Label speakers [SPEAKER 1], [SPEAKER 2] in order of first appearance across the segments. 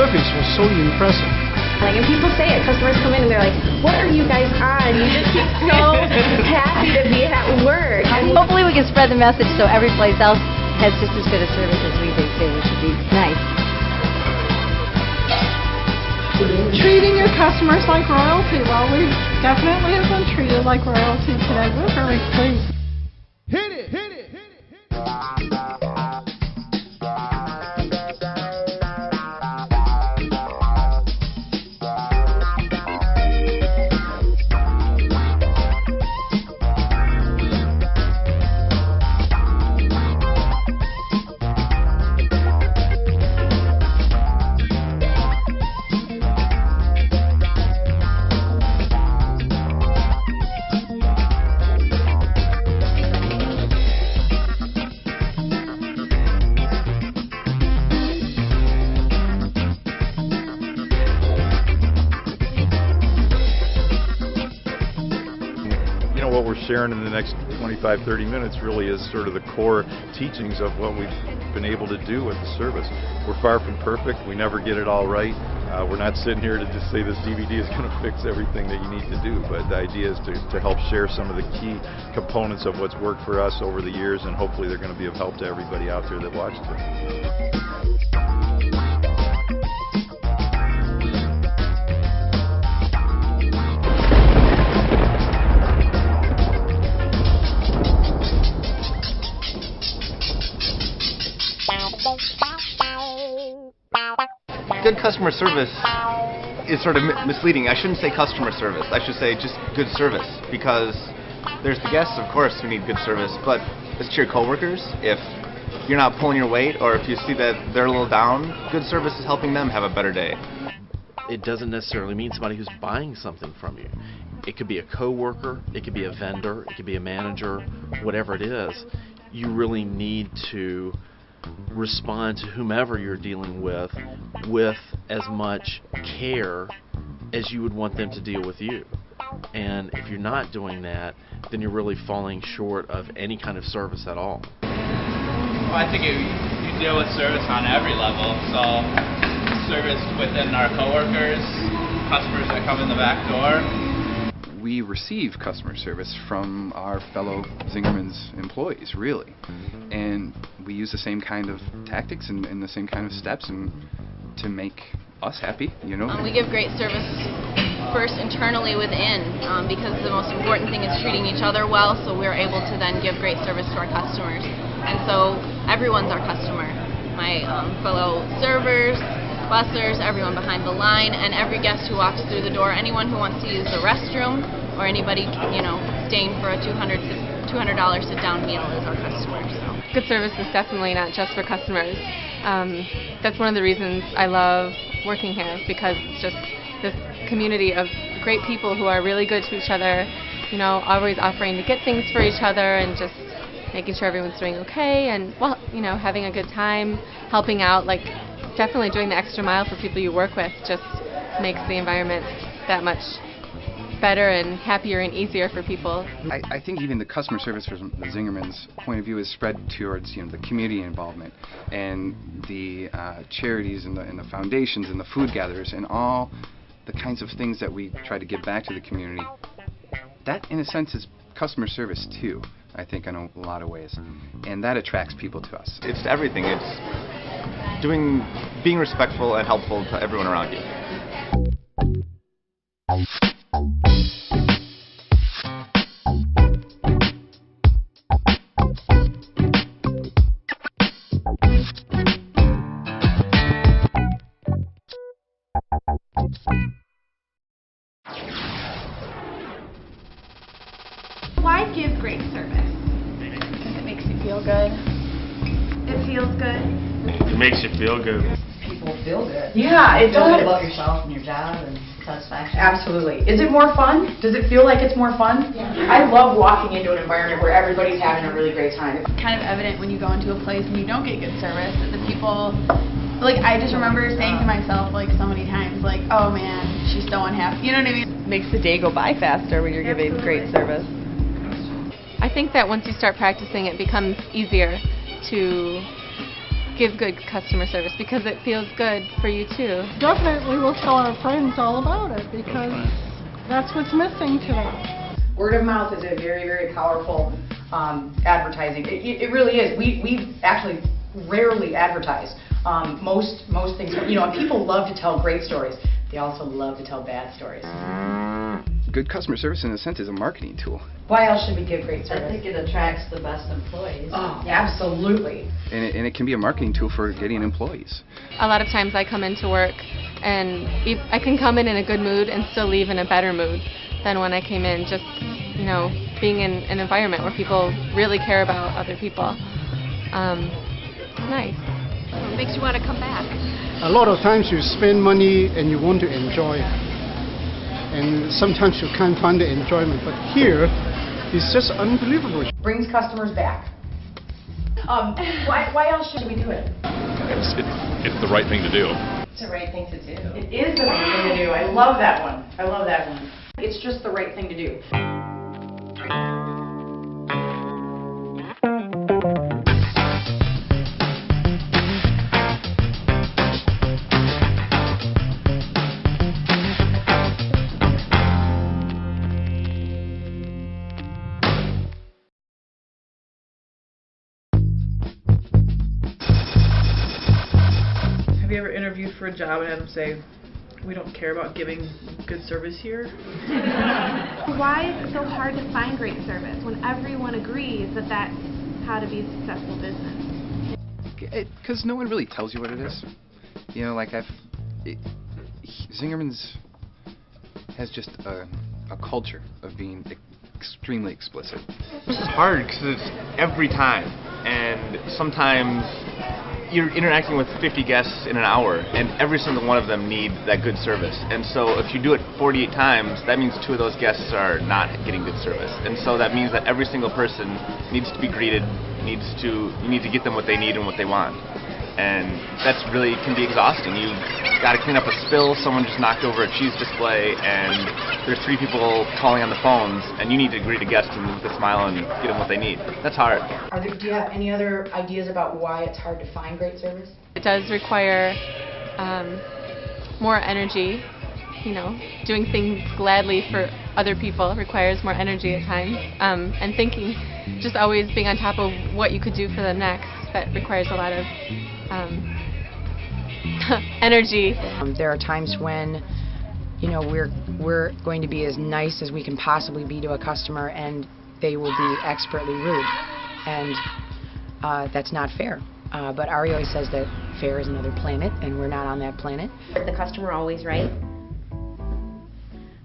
[SPEAKER 1] service was so impressive.
[SPEAKER 2] Like, and people say it, customers come in and they're like, what are you guys on? You just seem so happy to be at work.
[SPEAKER 3] And hopefully we can spread the message so every place else has just as good a service as we do too, which would be nice.
[SPEAKER 4] Treating your customers like royalty. Well, we definitely have been treated like royalty today. We're very pleased.
[SPEAKER 1] Hit it, hit it, hit it, hit it.
[SPEAKER 5] What we're sharing in the next 25-30 minutes really is sort of the core teachings of what we've been able to do with the service. We're far from perfect. We never get it all right. We're not sitting here to just say this DVD is going to fix everything that you need to do, but the idea is to help share some of the key components of what's worked for us over the years, and hopefully they're going to be of help to everybody out there that watches it.
[SPEAKER 6] Good customer service is sort of misleading. I shouldn't say customer service. I should say just good service, because there's the guests, of course, who need good service, but it's to your coworkers. If you're not pulling your weight, or if you see that they're a little down, good service is helping them have a better day.
[SPEAKER 7] It doesn't necessarily mean somebody who's buying something from you. It could be a coworker, it could be a vendor, it could be a manager, whatever it is. You really need to respond to whomever you're dealing with as much care as you would want them to deal with you. And if you're not doing that, then you're really falling short of any kind of service at all.
[SPEAKER 8] Well, I think you deal with service on every level. So service within our coworkers, customers that come in the back door.
[SPEAKER 9] We receive customer service from our fellow Zingerman's employees, really. And we use the same kind of tactics and the same kind of steps to make us happy, you know.
[SPEAKER 10] We give great service first internally within, because the most important thing is treating each other well, so we're able to then give great service to our customers. And so everyone's our customer. My fellow servers, bussers, everyone behind the line, and every guest who walks through the door, anyone who wants to use the restroom, or anybody, staying for a $200 sit-down meal is our customer. So.
[SPEAKER 11] Good service is definitely not just for customers. That's one of the reasons I love working here, because it's just this community of great people who are really good to each other, always offering to get things for each other and just making sure everyone's doing okay, and, having a good time, helping out, definitely doing the extra mile for people you work with just makes the environment that much better and happier and easier for people.
[SPEAKER 9] I think even the customer service from the Zingerman's point of view is spread towards the community involvement and the charities and the foundations and the food gatherers and all the kinds of things that we try to give back to the community. That, in a sense, is customer service too, I think, in a lot of ways, and that attracts people to us.
[SPEAKER 6] It's everything. It's being respectful and helpful to everyone around you.
[SPEAKER 12] Why give great service?
[SPEAKER 13] Because it makes you feel good.
[SPEAKER 12] It feels good.
[SPEAKER 14] It makes you feel good.
[SPEAKER 15] People feel good.
[SPEAKER 13] Yeah, it
[SPEAKER 15] feel
[SPEAKER 13] does.
[SPEAKER 15] good about yourself and your job and satisfaction.
[SPEAKER 13] Absolutely. Is it more fun? Does it feel like it's more fun?
[SPEAKER 15] Yeah.
[SPEAKER 13] I love walking into an environment where everybody's having a really great time.
[SPEAKER 16] It's kind of evident when you go into a place and you don't get good service that the people, I just remember saying to myself so many times, oh man, she's so unhappy. You know what I mean?
[SPEAKER 17] It makes the day go by faster when you're giving great service.
[SPEAKER 11] I think that once you start practicing, it becomes easier to give good customer service because it feels good for you too.
[SPEAKER 4] Definitely we'll tell our friends all about it because that's what's missing today.
[SPEAKER 13] Word of mouth is a very, very powerful advertising. It really is. We actually rarely advertise. Most things, and people love to tell great stories. They also love to tell bad stories.
[SPEAKER 9] Good customer service, in a sense, is a marketing tool.
[SPEAKER 13] Why else should we give great service?
[SPEAKER 15] I think it attracts the best employees.
[SPEAKER 13] Oh, absolutely.
[SPEAKER 9] And it can be a marketing tool for getting employees.
[SPEAKER 11] A lot of times I come into work and I can come in a good mood and still leave in a better mood than when I came in, just, being in an environment where people really care about other people. It's nice.
[SPEAKER 2] It makes you want to come back.
[SPEAKER 18] A lot of times you spend money and you want to enjoy. And sometimes you can't find the enjoyment, but here, it's just unbelievable.
[SPEAKER 13] Brings customers back. Why else should we do it?
[SPEAKER 5] It's the right thing to do.
[SPEAKER 15] It's the right thing to do.
[SPEAKER 13] It is the right thing to do. I love that one. It's just the right thing to do.
[SPEAKER 19] Have you ever interviewed for a job and had them say, "We don't care about giving good service here"?
[SPEAKER 12] Why is it so hard to find great service when everyone agrees that that's how to be a successful business?
[SPEAKER 9] Because no one really tells you what it is. Zingerman's has just a culture of being extremely explicit.
[SPEAKER 6] This is hard because it's every time, and sometimes you're interacting with 50 guests in an hour, and every single one of them need that good service. And so if you do it 48 times, that means 2 of those guests are not getting good service. And so that means that every single person needs to be greeted, you need to get them what they need and what they want. And that's really can be exhausting. You got to clean up a spill, someone just knocked over a cheese display, and there's 3 people calling on the phones, and you need to greet a guest with a smile and get them what they need. That's hard.
[SPEAKER 13] Do you have any other ideas about why it's hard to find great service?
[SPEAKER 11] It does require more energy. Doing things gladly for other people requires more energy at times. And thinking, just always being on top of what you could do for the next, that requires a lot of energy.
[SPEAKER 13] There are times when, we're going to be as nice as we can possibly be to a customer, and they will be expertly rude, and that's not fair. But Ari always says that fair is another planet, and we're not on that planet.
[SPEAKER 2] Is the customer always right?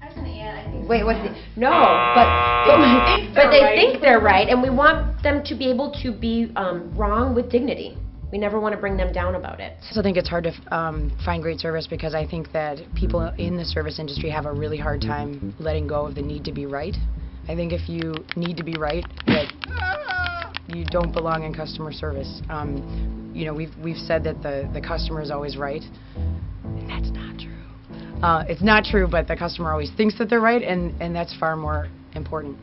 [SPEAKER 12] I was going to add, I think...
[SPEAKER 2] Wait, what? No, but they think they're right, and we want them to be able to be wrong with dignity. We never want to bring them down about it.
[SPEAKER 13] I also think it's hard to find great service because I think that people in the service industry have a really hard time letting go of the need to be right. I think if you need to be right, that you don't belong in customer service. We've said that the customer is always right, and that's not true. It's not true, but the customer always thinks that they're right, and that's far more important.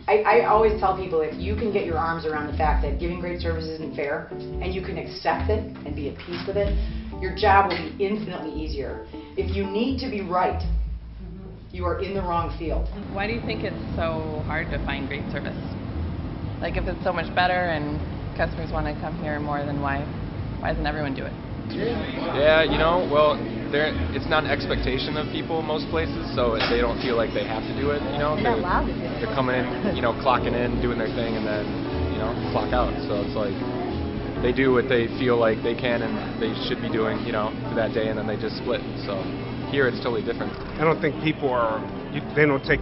[SPEAKER 13] I always tell people, if you can get your arms around the fact that giving great service isn't fair, and you can accept it and be at peace with it, your job will be infinitely easier. If you need to be right, you are in the wrong field.
[SPEAKER 17] Why do you think it's so hard to find great service? Like, if it's so much better and customers want to come here more, then why doesn't everyone do it?
[SPEAKER 20] Yeah, it's not an expectation of people in most places, so they don't feel like they have to do it,
[SPEAKER 2] They're not allowed to do it.
[SPEAKER 20] They're coming in, clocking in, doing their thing, and then, clock out. So it's like they do what they feel like they can and they should be doing, for that day, and then they just split. So here it's totally different.
[SPEAKER 21] I don't think people they don't take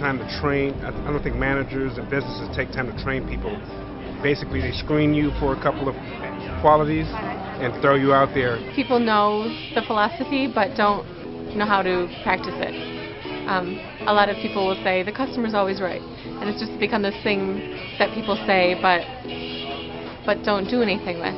[SPEAKER 21] time to train. I don't think managers and businesses take time to train people. Basically, they screen you for a couple of qualities and throw you out there.
[SPEAKER 11] People know the philosophy but don't know how to practice it. A lot of people will say the customer's always right, and it's just become this thing that people say but don't do anything with.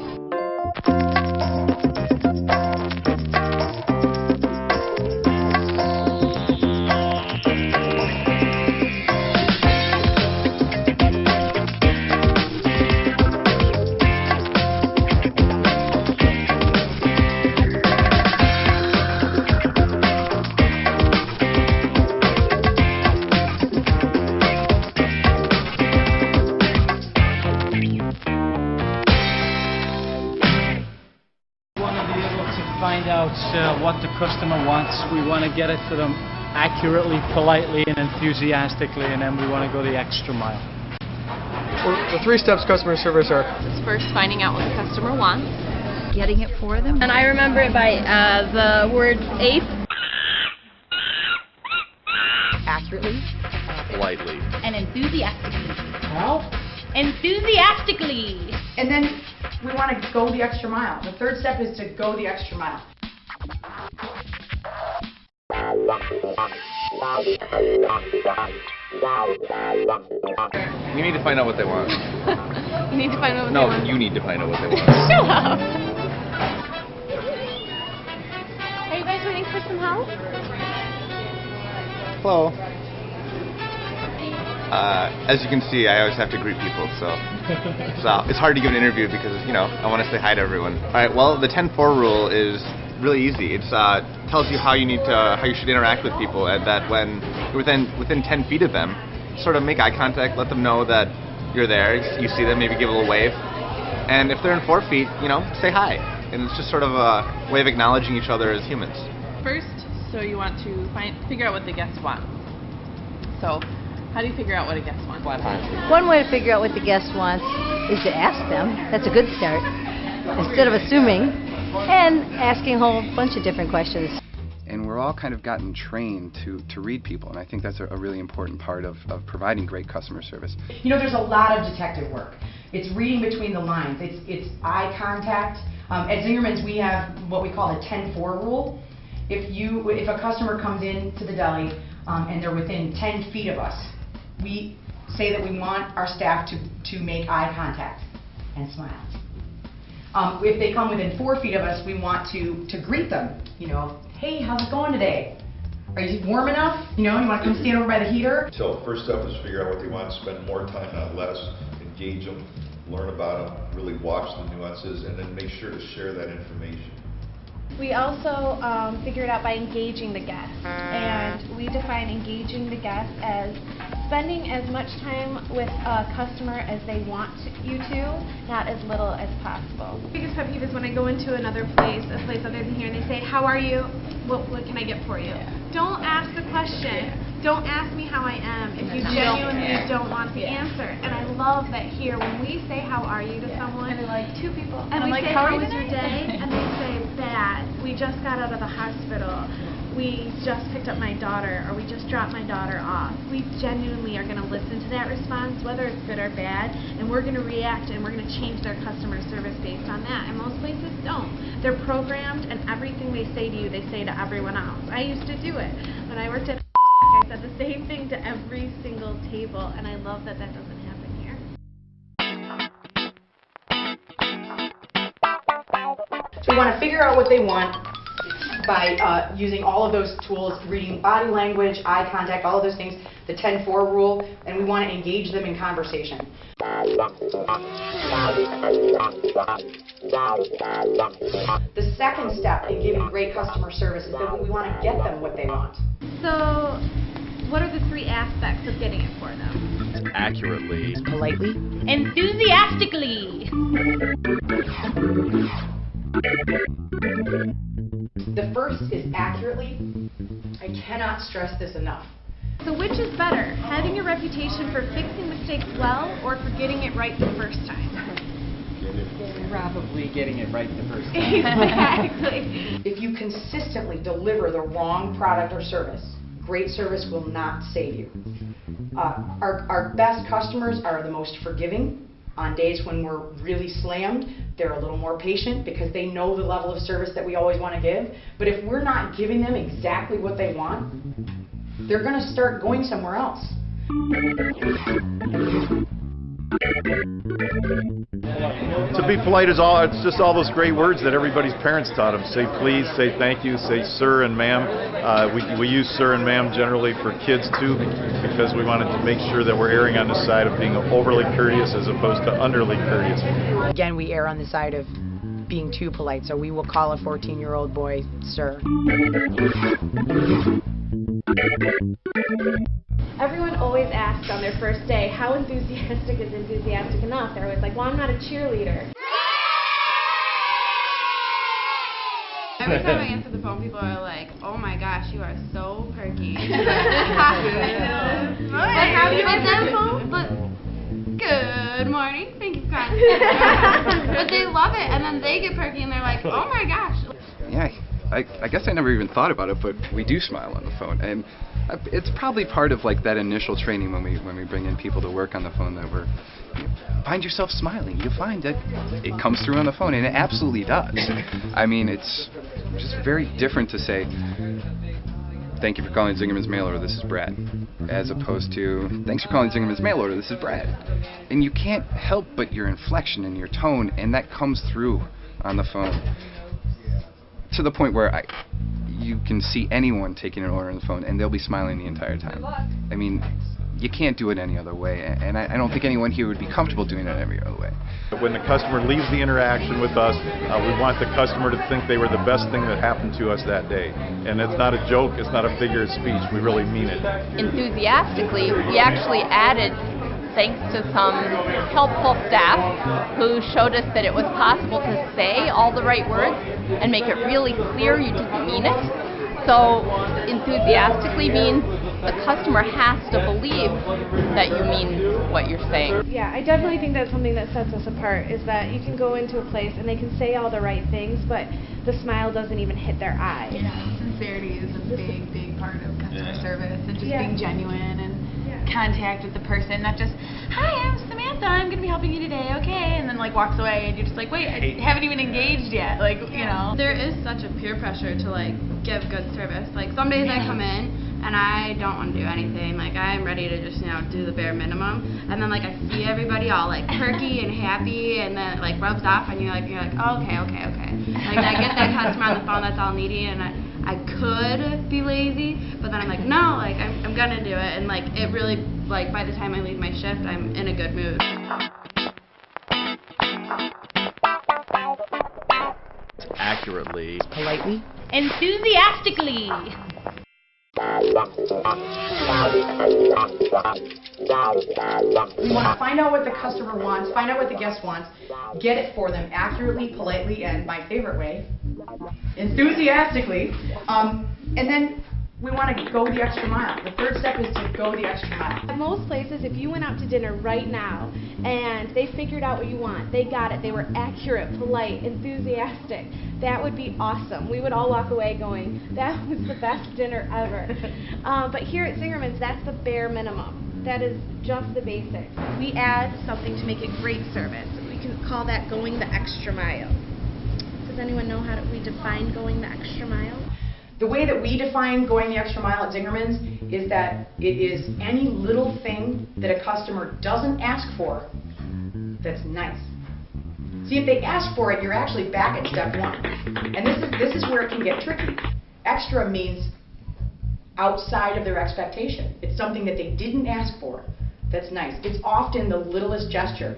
[SPEAKER 3] what the customer wants. We want to get it to them accurately, politely, and enthusiastically, and then we want to go the extra mile.
[SPEAKER 22] Well, the 3 steps customer service are:
[SPEAKER 10] It's first finding out what the customer wants,
[SPEAKER 23] getting it for them.
[SPEAKER 24] And I remember it by the word ACE.
[SPEAKER 23] Accurately.
[SPEAKER 7] Politely.
[SPEAKER 23] And enthusiastically.
[SPEAKER 25] Well,
[SPEAKER 23] Enthusiastically.
[SPEAKER 25] and then we want to go the extra mile. The 3rd step is to go the extra mile.
[SPEAKER 6] You need to find out what they want.
[SPEAKER 10] You need to find out what they
[SPEAKER 6] No,
[SPEAKER 10] want.
[SPEAKER 6] you need to find out what they want.
[SPEAKER 10] Shut up. Are you guys waiting for some help?
[SPEAKER 6] Hello. As you can see, I always have to greet people, so it's hard to give an interview because, I want to say hi to everyone. All right, well, the 10-4 rule is really easy. It tells you how you should interact with people, and that when you're within 10 feet of them, sort of make eye contact, let them know that you're there, you see them, maybe give a little wave. And if they're in 4 feet, say hi. And it's just sort of a way of acknowledging each other as humans.
[SPEAKER 17] First, so you want to figure out what the guest wants. So, how do you figure out what a guest wants?
[SPEAKER 23] One way to figure out what the guest wants is to ask them. That's a good start. Instead of assuming and asking a whole bunch of different questions.
[SPEAKER 9] And we're all kind of gotten trained to read people, and I think that's a really important part of providing great customer service.
[SPEAKER 25] There's a lot of detective work. It's reading between the lines. It's eye contact. At Zingerman's, we have what we call the 10-4 rule. If a customer comes in to the deli and they're within 10 feet of us, we say that we want our staff to make eye contact and smile. If they come within 4 feet of us, we want to greet them. Hey, how's it going today? Are you warm enough? You want to come stand over by the heater?
[SPEAKER 5] So first step is figure out what they want, spend more time, not less, engage them, learn about them, really watch the nuances, and then make sure to share that information.
[SPEAKER 12] We also figure it out by engaging the guest, and we define engaging the guest as spending as much time with a customer as they want you to, not as little as possible. The biggest pet peeve is when I go into another place, a place other than here, and they say, how are you? What can I get for you? Don't ask the question. Don't ask me how I am if you genuinely don't want the answer. And I love that here, when we say how are you to someone, and like 2 people, and we say how was your day, and they say bad. We just got out of the hospital. We just picked up my daughter, or we just dropped my daughter off. We genuinely are going to listen to that response, whether it's good or bad, and we're going to react, and we're going to change their customer service based on that. And most places don't. They're programmed, and everything they say to you, they say to everyone else. I used to do it. When I worked at I said the same thing to every single table, and I love that that doesn't happen here.
[SPEAKER 25] So we want to figure out what they want by using all of those tools, reading body language, eye contact, all of those things, the 10-4 rule, and we want to engage them in conversation. The second step in giving great customer service is that we want to get them what they want.
[SPEAKER 12] So, what are the 3 aspects of getting it for them?
[SPEAKER 7] Accurately.
[SPEAKER 23] Politely. Enthusiastically.
[SPEAKER 25] The first is accurately. I cannot stress this enough.
[SPEAKER 12] So which is better, having a reputation for fixing mistakes well or for getting it right the first time?
[SPEAKER 3] Probably getting it right the first time.
[SPEAKER 12] Exactly.
[SPEAKER 25] If you consistently deliver the wrong product or service, great service will not save you. Our best customers are the most forgiving. On days when we're really slammed, they're a little more patient because they know the level of service that we always want to give. But if we're not giving them exactly what they want, they're going to start going somewhere else.
[SPEAKER 5] To be polite is it's just all those great words that everybody's parents taught them. Say please, say thank you, say sir and ma'am. We use sir and ma'am generally for kids too, because we wanted to make sure that we're erring on the side of being overly courteous as opposed to underly courteous.
[SPEAKER 13] Again, we err on the side of being too polite, so we will call a 14-year-old boy sir.
[SPEAKER 12] Everyone always asks on their first day, how enthusiastic is enthusiastic enough? They're always like, well, I'm not a cheerleader.
[SPEAKER 1] Every time I answer the phone, people are like, "Oh my gosh, you are so perky." But have you answered the phone? But good morning, thank you for calling. But they love it, and then they get perky, and they're like, "Oh my gosh."
[SPEAKER 9] Yeah, I guess I never even thought about it, but we do smile on the phone, and it's probably part of like that initial training when we bring in people to work on the phone that we're find yourself smiling. You'll find that it comes through on the phone, and it absolutely does. I mean, it's just very different to say, "Thank you for calling Zingerman's mail order, this is Brad," as opposed to, "Thanks for calling Zingerman's mail order, this is Brad." And you can't help but your inflection and your tone, and that comes through on the phone to the point where you can see anyone taking an order on the phone, and they'll be smiling the entire time. I mean, you can't do it any other way, and I don't think anyone here would be comfortable doing it every other way.
[SPEAKER 5] When the customer leaves the interaction with us, we want the customer to think they were the best thing that happened to us that day. And it's not a joke, it's not a figure of speech, we really mean it.
[SPEAKER 4] Enthusiastically, we actually added, thanks to some helpful staff who showed us that it was possible to say all the right words and make it really clear you didn't mean it. So enthusiastically means the customer has to believe that you mean what you're saying.
[SPEAKER 12] Yeah, I definitely think that's something that sets us apart, is that you can go into a place and they can say all the right things, but the smile doesn't even hit their eyes.
[SPEAKER 1] Yeah, sincerity is a big part of customer service, and just being genuine and contact with the person, not just, "Hi, I'm Samantha, I'm going to be helping you today, okay," and then like walks away and you're just like, "Wait, I haven't even engaged yet," like, you know. There is such a peer pressure to like give good service. Like some days I come in and I don't want to do anything, like I'm ready to just, you know, do the bare minimum, and then like I see everybody all like perky and happy, and then it like rubs off on you, like you're like, oh, okay. Like I get that customer on the phone that's all needy, and I could be lazy, but then I'm like, no, like I'm gonna do it, and like it really, like by the time I leave my shift, I'm in a good mood.
[SPEAKER 7] Accurately.
[SPEAKER 23] Politely.
[SPEAKER 24] Enthusiastically.
[SPEAKER 25] We want to find out what the customer wants, find out what the guest wants, get it for them accurately, politely, and my favorite way, enthusiastically, and then we want to go the extra mile. The third step is to go the extra mile.
[SPEAKER 12] At most places, if you went out to dinner right now and they figured out what you want, they got it, they were accurate, polite, enthusiastic, that would be awesome. We would all walk away going, that was the best dinner ever. But here at Zingerman's, that's the bare minimum. That is just the basics. We add something to make it great service. We can call that going the extra mile. Does anyone know how we define going the extra mile?
[SPEAKER 25] The way that we define going the extra mile at Zingerman's is that it is any little thing that a customer doesn't ask for that's nice. See, if they ask for it, you're actually back at step one. And this is where it can get tricky. Extra means outside of their expectation. It's something that they didn't ask for that's nice. It's often the littlest gesture.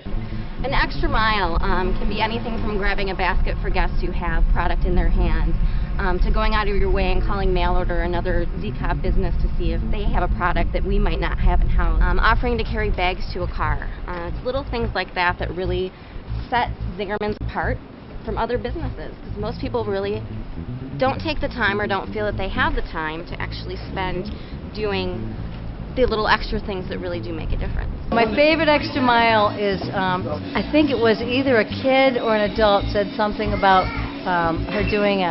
[SPEAKER 8] An extra mile can be anything from grabbing a basket for guests who have product in their hands, to going out of your way and calling mail order another ZCOB business to see if they have a product that we might not have in-house, offering to carry bags to a car. It's little things like that that really set Zingerman's apart from other businesses, because most people really don't take the time or don't feel that they have the time to actually spend doing the little extra things that really do make a difference.
[SPEAKER 23] My favorite extra mile is, I think it was either a kid or an adult said something about her doing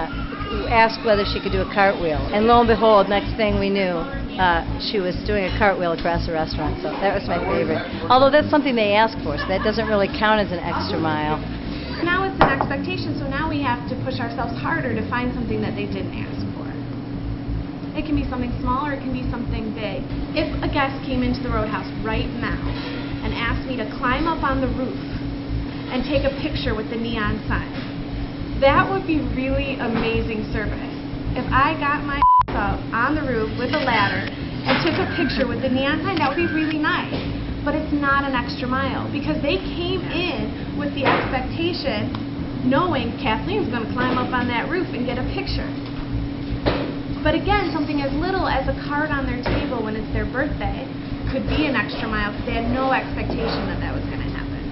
[SPEAKER 23] asked whether she could do a cartwheel. And lo and behold, next thing we knew, she was doing a cartwheel across the restaurant. So that was my favorite. Although that's something they asked for, so that doesn't really count as an extra mile.
[SPEAKER 12] Now it's an expectation, so now we have to push ourselves harder to find something that they didn't ask for. It can be something small or it can be something big. If a guest came into the Roadhouse right now and asked me to climb up on the roof and take a picture with the neon sign, that would be really amazing service. If I got my up on the roof with a ladder and took a picture with the neon sign, that would be really nice. But it's not an extra mile, because they came in with the expectation knowing Kathleen's going to climb up on that roof and get a picture. But again, something as little as a card on their table when it's their birthday could be an extra mile, because they had no expectation that that was going to happen.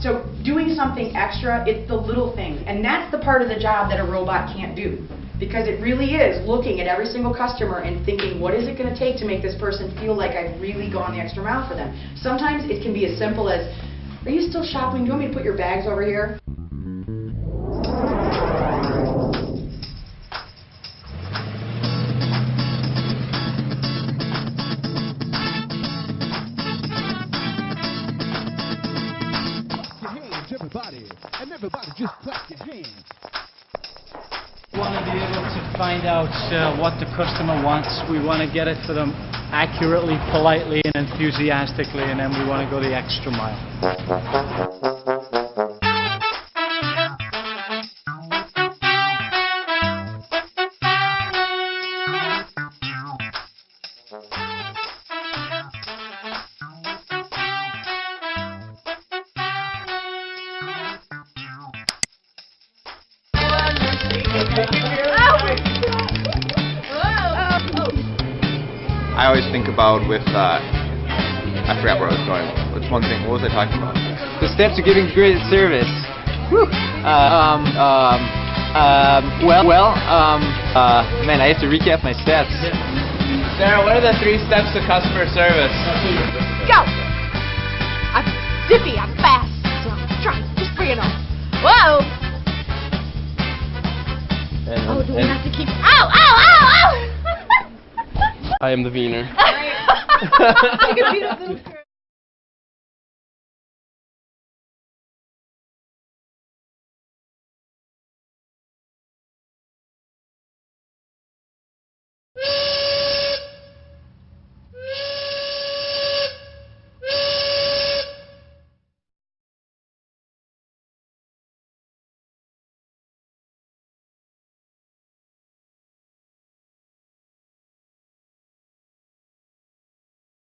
[SPEAKER 25] So doing something extra, it's the little things. And that's the part of the job that a robot can't do. Because it really is looking at every single customer and thinking, what is it going to take to make this person feel like I've really gone the extra mile for them? Sometimes it can be as simple as, are you still shopping? Do you want me to put your bags over here?
[SPEAKER 14] Everybody, and everybody just clap your hands.
[SPEAKER 3] We want to be able to find out what the customer wants. We want to get it to them accurately, politely, and enthusiastically, and then we want to go the extra mile.
[SPEAKER 6] I always think about with, I forgot where I was going. What's one thing, what was I talking about?
[SPEAKER 15] The steps to giving great service. Man, I have to recap my steps.
[SPEAKER 16] Sarah, what are the 3 steps to customer service?
[SPEAKER 18] Go! I'm zippy, I'm fast, so I'm strong. Just bring it on. Whoa! Oh, do we have to keep... Ow, ow, ow, ow!
[SPEAKER 15] I am the Wiener.
[SPEAKER 18] Like a beautiful girl.